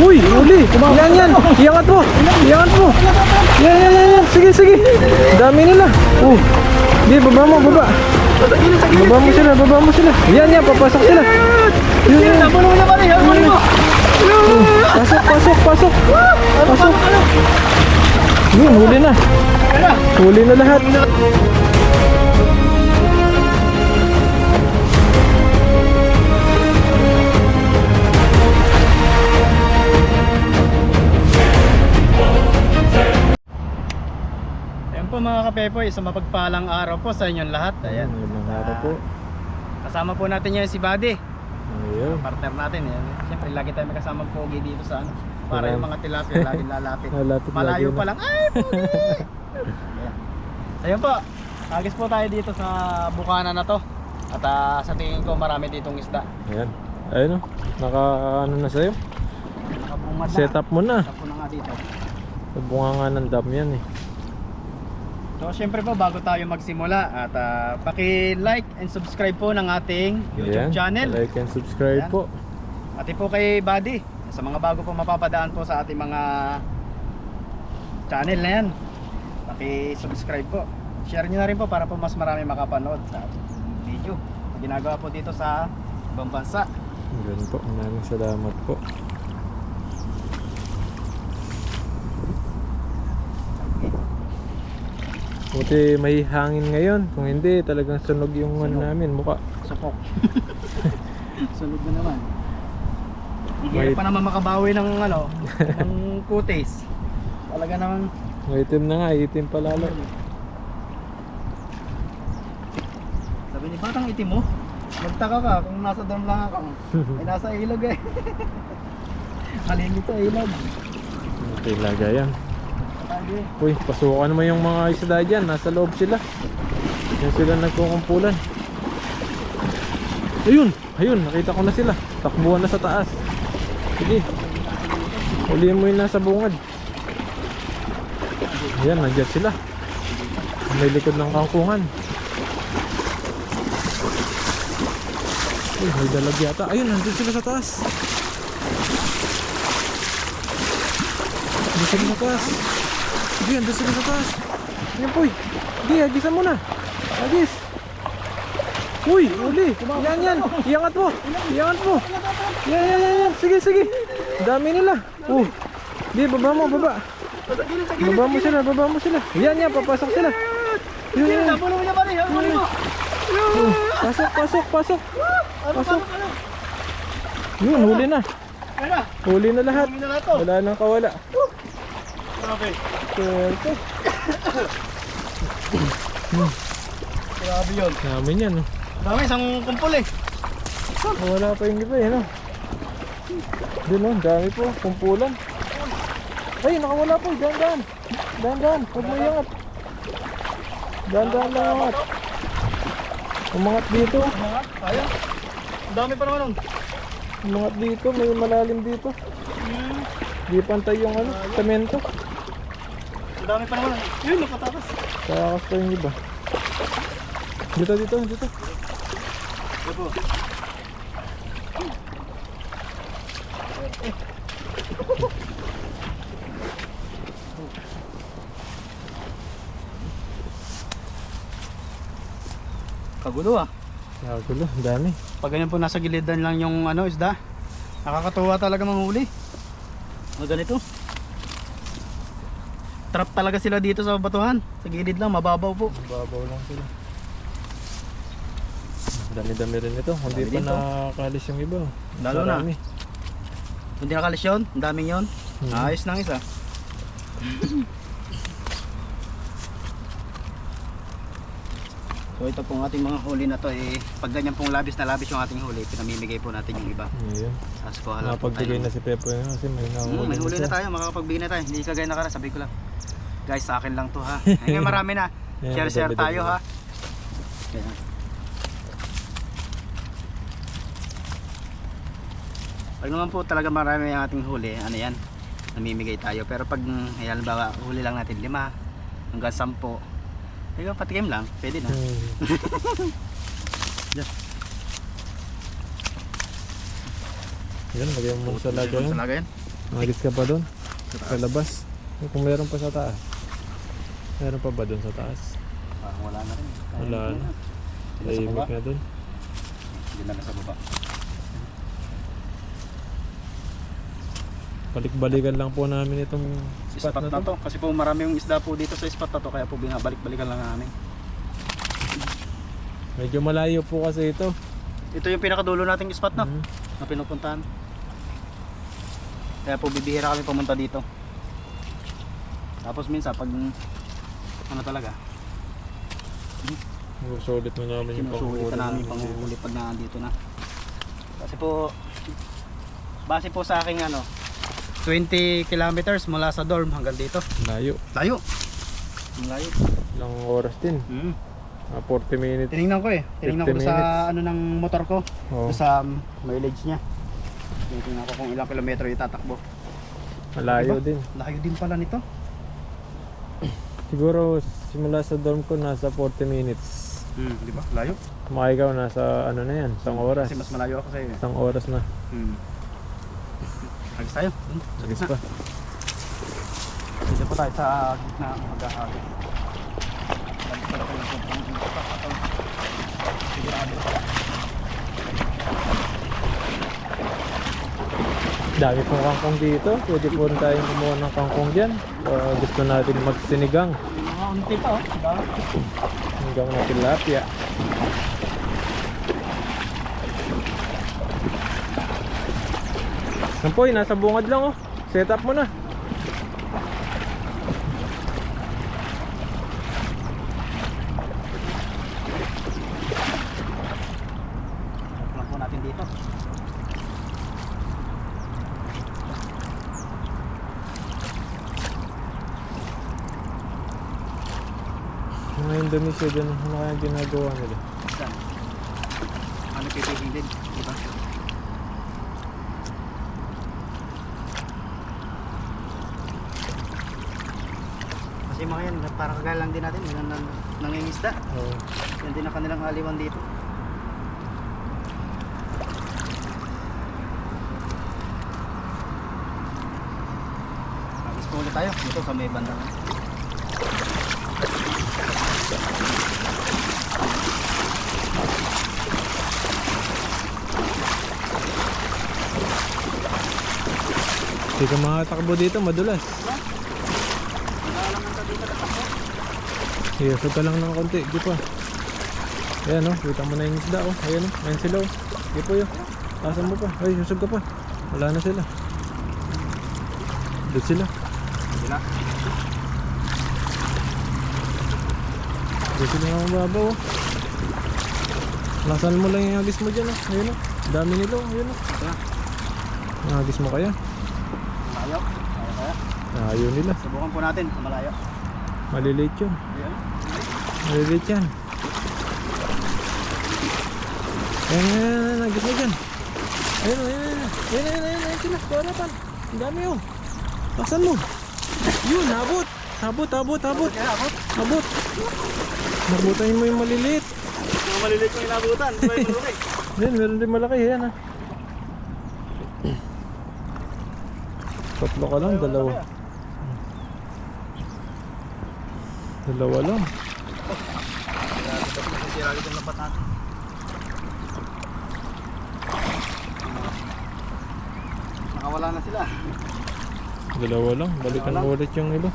Uy, huli. Yan. Iangat mo. Yan. Sige. Dami nila. Di, baba mo. Baba mo sila. Yan, papasok sila. Yan. Pasok. Yun, huli na. Huli na lahat. Ayan po mga kapepoy, isang mapagpalang araw po sa inyong lahat. Ayan. Magandang araw po. Kasama po natin yan si Buddy. Ayun. Partner natin. Ayan. Siyempre lagi tayo may kasamang pogi dito sa ano. Para yung mga tilapia laging lalapit. Malayo lagi pa lang. Ay, pogi! Ayan. Ayun po. Agis po tayo dito sa bukana na to. At sa tingin ko marami ditong isda. Ayan. Ayun o. Naka na sa'yo. Nakabungad na. Set up mo na. Set up mo na nga dito. Bunga nga ng dam yan eh. So syempre po bago tayo magsimula at paki-like and subscribe po ng ating YouTube channel. Like and subscribe Ayan. po. Pati po kay Buddy. Sa mga bago po mapapadaan po sa ating mga channel na yan. Paki-subscribe po. Share nyo na rin po para po mas marami makapanood sa video. Ginagawa po dito sa ibang bansa. Ganun po. Maraming salamat po. Buti may hangin ngayon. Kung hindi, talagang sunog yung ano namin, mukha. Supok. Sunod na naman. Hindi pa naman makabawi ng ano, ng kutis. Talaga naman. Itim na nga, itim pa lalo. Sabi ni batang itim mo, magtaka ka kung nasa dam lang ako. Ay nasa ilog eh. Kalimit sa ilog. Okay, lagayan. Sabi, Uy, pasukan naman yung mga isda dyan. Nasa loob sila. Yan sila nagkukumpulan. Ayun, nakita ko na sila. Takbuhan na sa taas. Sige. Huliin mo yung nasa bungad. Ayan, nandiyan sila. May likod ng kangkungan. Uy, may dalag yata. Ayun, nandiyan sila sa taas. Nandiyan sila sa taas. Sige, nandiyan sila sa taas. Ayan, Puy. Sige, agisan mo na. Agis. Uy, uli. Yan. Iangat mo. Yan. Sige. Dami nila. Di, baba mo. Baba mo sila. Yan, papasok sila. Yan. Pasok. Yun, huli na. Huli na lahat. Wala nang kawala. okay. Swerte. Grabe yun. Namin yan, no? Dami, isang kumpul eh. Wala pa yung iba, no? Doon, no? Dami po. Kumpulan. Ay, nakawala po. Dahan-dahan. Huwag mo iangat. Dahan-dahan lang angat. Umangat dito. Umangat, ayaw. Dami pa naman nun. Umangat dito. May malalim dito. Di pantay yung ano, semento. Dami pa naman. Yun, nakatakas. Kakakas pa yung iba. Dito. Ito. Kagulo ah. Kagulo, dami. Pag ganyan po nasa gilidan lang yung ano isda. Nakakatuwa talaga manghuli. O ganito. Trap talaga sila dito sa batuhan. Sa gilid lang, mababaw po. Babaw lang sila. Dami-dami rin ito. Hindi pa nakalis yung iba. Lalo na. Kung di nakalis yun, ang daming yun. Ayos lang isa. So ito pong ating mga huli na to pag ganyan pong labis na labis yung ating huli, pinamimigay po natin yung iba. Ayun. Tapos kuha lang po tayo. Nakapagbigay na si Pepo yun kasi may nahuli. May huli na tayo, makakapagbigay na tayo. Hindi kagaya nakaraan, sabi ko lang. Guys, sa akin lang to ha. Ngayon marami na. Share tayo ha. Ayan. Pag naman po talaga marami ang ating huli, ano yan, namimigay tayo. Pero pag halimbawa huli lang natin 5 hanggang 10, ikaw patikim lang, pwede na. Yan, lagyan mo sa lagayan. Magis ka pa doon? Sa labas? Kung meron pa sa taas. Meron pa ba doon sa taas? Parang wala na rin. Wala na. Sa Tahimik baba. na doon. Hindi na sa baba. Balik-balikan lang po namin itong Spot na to. Kasi po marami yung isda po dito sa spot na to. Kaya po binabalik-balikan lang namin. Medyo malayo po kasi ito. Ito yung pinakadulo nating spot na. Mhm. Na pinupuntahan. Kaya po bibihira kami pumunta dito. Tapos minsan pag ano talaga, Sulit na namin yung sinusulit na namin panguhuli pag nandito na. Kasi po base po sa aking 20 kilometers mula sa dorm hanggang dito. Layo. Layo. Ang layo. Ilang oras din. 40 minutes. Tinignan ko eh. Tinignan ko 50 sa minutes. ng motor ko. Oh. Sa mileage niya. Tingnan ko kung ilang kilometro itatakbo. Malayo Diba? din. Layo din pala nito. Siguro simula sa dorm ko nasa 40 minutes. Di ba? Layo. Kumakay ka nasa ano na yan, isang oras. Kasi mas malayo ako sa'yo eh. Isang oras na. Agis tayo. Agis pa. Dito po tayo sa gitna mag-ahagis. Dami pong kangkong dito. Pwede po tayong kumuha ng kangkong dyan. Gusto natin magsinigang. Mga unti pa oh. Diba? Sinigang na tilapia. Sampoy, nasa bungad lang oh. Set up mo na. Lang po natin dito. Mga Indonesia dyan, ano kaya ginagawa nila? Saan? Ano pipigil din? Diba? Kasi mga yan, parang kagaya lang din natin, nangingisda. Oo. Yan din ang kanilang aliwan dito. Agis po ulit tayo dito sa may bandang. Hindi ka makatakbo dito, madulas. Nagalaman ka dito na takbo. Iyasog ka lang ng konti, di pa. Ayan oh, kita mo na yung isda oh. Ayan oh, ayan sila oh. Di po yun. Asan mo pa? Ay, susog ka pa. Wala na sila. Doon sila. Sila. Doon sila nga mababaw oh. Lasan mo lang yung agis mo dyan oh. Ayan oh. Dami nila oh. Ayan oh. Sila. Yung agis mo kaya? Malayo. Kaya. Ayaw nila. Subukan po natin. Malayo. Maliliit yun. Ayan. Maliliit yan. Ayan, ayan, ayan, agis mo dyan. Ayan oh, ayan, ayan. Ayan, ayan, ayan, ayan sila. Sa harapan. Ang dami oh. Lasan mo. Yun, habot. Habot, habot, habot. Kaya ako. Habot. Nabutan mo yung maliliit. Mga maliliit kong inabutan. Diba yung malaki? Yan, meron din malaki. Yan ah. Tatlo ka lang, dalawa. Dalawa lang. Sira itong lapat natin. Nakawala na sila. Dalawa lang. Balikan mo ulit yung iba.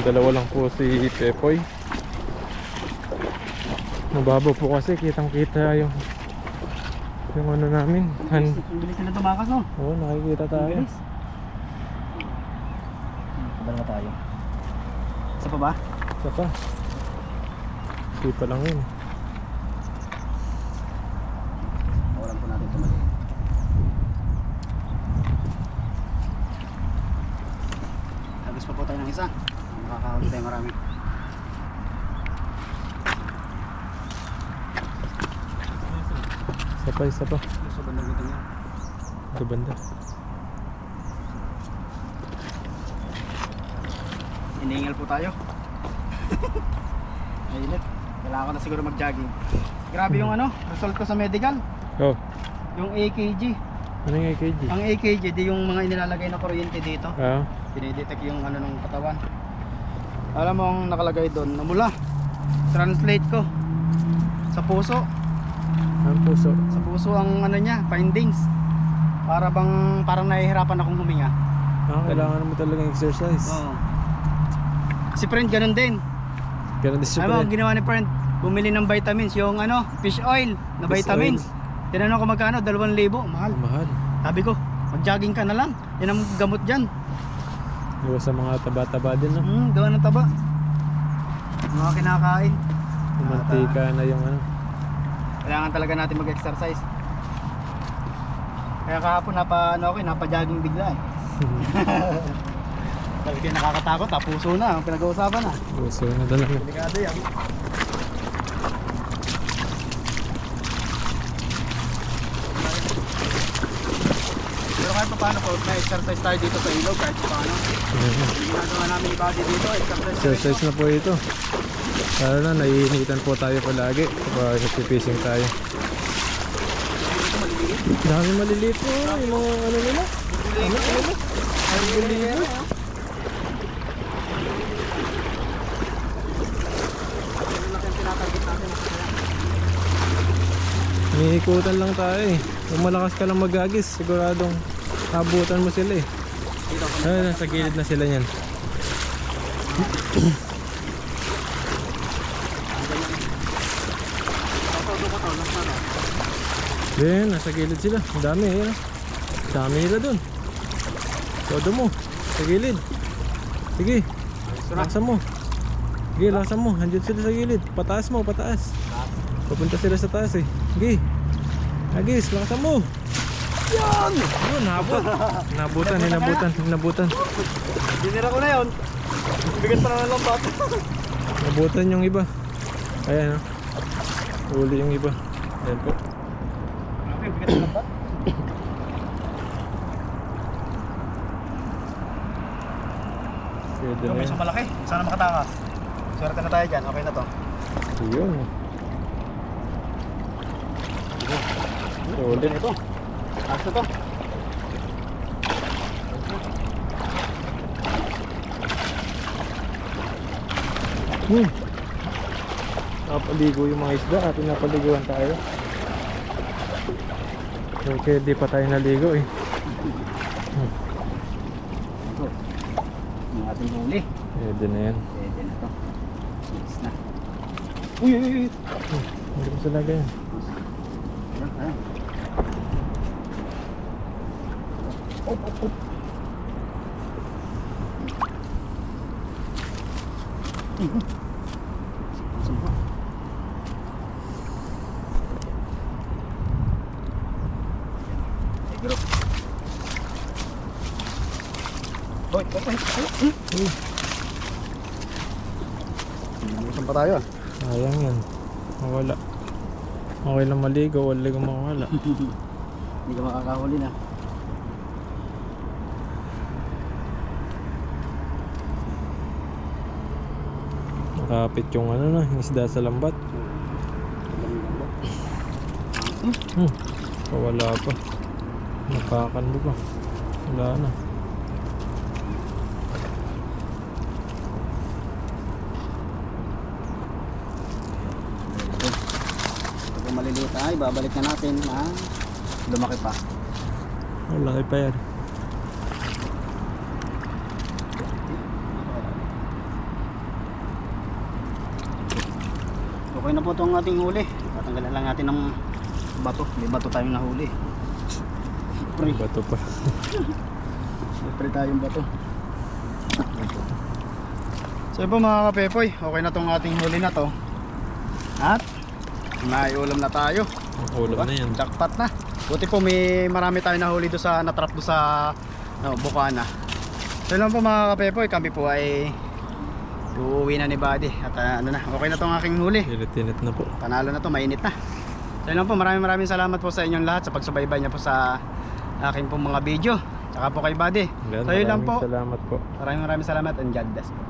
Dalawa lang po si Pepoy. Mababaw po kasi, kitang kita yung ano namin. Ang bilis nila tumakas no? Oo, nakikita tayo. Kabal na tayo. Isa pa ba? Isa pa. Hindi pa lang yun. Awalan po natin tumali. Agis pa po tayo ng isa. Makakahuli tayo marami. Isa pa, isa pa. Sa bandang ito niya. Ito banda. Hiningal po tayo. Mainit. Pero Kailangan ko na siguro mag-jogging. Grabe yung ano, result ko sa medical. Oh, Yung AKG. ano yung AKG? Ang AKG, di yung mga inilalagay na kuryente dito. Ah, Dinidetect yung ano ng katawan. Alam mo ang nakalagay doon, namula. Translate ko. Sa puso. ang puso. Sa puso ang ano niya, findings. Parang nahihirapan akong huminga. Ah, kailangan mo talagang exercise. Oo. Si friend ganun din. Ganun din siya Alam mo, pala. ang ginawa ni friend, bumili ng vitamins, yung ano, fish oil na Fish vitamins. Tinanong ko magkano, 2,000, mahal. Mahal. Sabi ko, mag-jogging ka na lang. Yan ang gamot dyan. Iwas sa mga taba-taba din, no? Gawa ng taba. Mga kinakain. Mantika na yung ano. Kailangan talaga natin mag-exercise. Kaya kahapon napa-jogging bigla eh. Sabi ko nakakatakot, puso na, ang pinag-uusapan na. Puso na talaga. Delikado yan. Pero kahit pa paano po, na-exercise tayo dito sa ilog kahit pa paano. Yung ginagawa namin ni Buddy dito, Exercise na po ito. Lalo na, naiinitan po tayo palagi kapag nagpipising tayo. Dami maliliit po, yung mga ano nila. Ano nila? Ang buligo. Niikutan lang tayo eh. Kung malakas ka lang magagis, siguradong abutan mo sila eh. Ay, nasa gilid na sila niyan. Then, nasa gilid sila. Ang dami eh. Dami nila dun. Todo mo. Sa gilid. Sige. Lakasan mo. Sige, lakasan mo. Andiyan sila sa gilid. Pataas mo, pataas. Papunta sila sa taas eh. Sige. Agis, lakasan mo. Yan! Yun, nabot. Nabutan, hinabutan. Dinira ko na yun. Bigat pa naman lang bata. Nabutan yung iba. Ayan, uli yung iba. Ayan po. Grabe, bigat na lang bata. Pwede Yung na may yan. isang malaki. Sana makatakas. Swerte na tayo dyan. Okay na to. Yun. Ulit. Ito. Taas na to. Napaligo yung mga isda at napaliguan tayo. Okay, di pa tayo naligo eh. Ito. Yung ating huli. Pwede na yan. Pwede na to. Yes na. Uy, uy, uy. Hindi mo sila ganyan. Ayan. Op, op, op. Sumpa. Siguro. Hoy, hoy, hoy. Saan pa tayo? Sayang yan. Mawala. Okay lang maligo, wala kang mawala. Hindi ka makakahuli na. Nakapit yung ano na, yung isda sa lambat. Wala pa. Nakakan mo pa. Wala na. Pag maliliit ay babalik na natin na lumaki pa. Malaki pa yan. Okay na po itong ating huli. Tatanggalan lang natin ng bato. May bato tayong nahuli. Pre. Bato pa. Pre tayong bato. So yun po mga kapepoy, okay na tong ating huli na to. At may ulam na tayo. Ulam na yan. Jackpot na. Buti po marami tayong nahuli do sa natrap do sa Bukana. So yun lang po mga kapepoy, kami po ay uuwi na ni Buddy. At okay na tong aking huli. Init-init na po. Panalo na to, mainit na. So yun lang po, maraming salamat po sa inyong lahat sa pagsubaybay niya po sa aking pong mga video. Tsaka po kay Buddy. So yun lang po. Salamat po. Maraming salamat and God bless po.